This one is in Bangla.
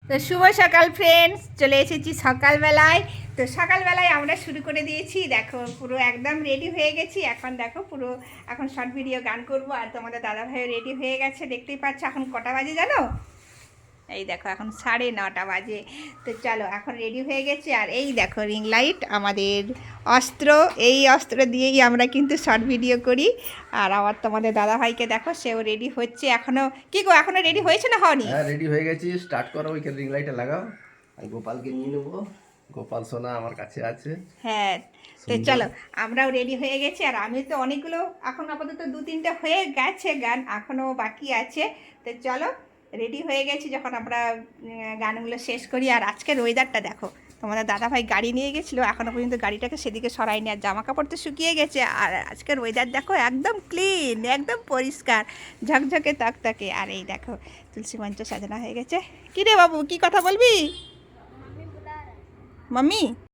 তো শুভ সকাল ফ্রেন্ডস, চলে এসেছি সকালবেলায়। তো সকালবেলায় আমরা শুরু করে দিয়েছি, দেখো পুরো একদম রেডি হয়ে গেছি। এখন দেখো পুরো এখন শর্ট ভিডিও গান করব, আর তোমাদের দাদাভাই রেডি হয়ে গেছে, দেখতেই পাচ্ছ। এখন কটা বাজে জানো? এই দেখো এখন 9:30 বাজে। তো চলো এখন রেডি হয়ে গেছে। আর এই দেখো রিং লাইট আমাদের অস্ত্র, এই অস্ত্র দিয়েই আমরা কিন্তু শর্ট ভিডিও করি। আর আবার তোমাদের দাদাভাইকে দেখো, সেও রেডি হচ্ছে। এখনও কি গো, এখনও রেডি হয়েছে না হয়নি? হ্যাঁ, রেডি হয়ে গেছি। স্টার্ট করো, ওইখানে রিং লাইটে লাগাও। আমি গোপালকে নিয়ে নেবো। গোপাল সোনা আমার কাছে আছে। হ্যাঁ, তো সুন্দর। চলো আমরাও রেডি হয়ে গেছি। আর আমি তো অনেকগুলো, এখন আপাতত 2-3টা হয়ে গেছে গান, এখনও বাকি আছে। তো চলো রেডি হয়ে গেছি, যখন আমরা গানগুলো শেষ করি। আর আজকের ওয়েদারটা দেখো, তোমাদের দাদাভাই গাড়ি নিয়ে গেছিলো, এখনও পর্যন্ত গাড়িটাকে সেদিকে সরায়নি। আর জামা কাপড় তো শুকিয়ে গেছে। আর আজকের ওয়েদার দেখো একদম ক্লিন, একদম পরিষ্কার, ঝকঝকে তকতকে। আর এই দেখো তুলসী মঞ্চ সাজানো হয়ে গেছে। কী রে বাবু, কী কথা বলবি? মাম্মি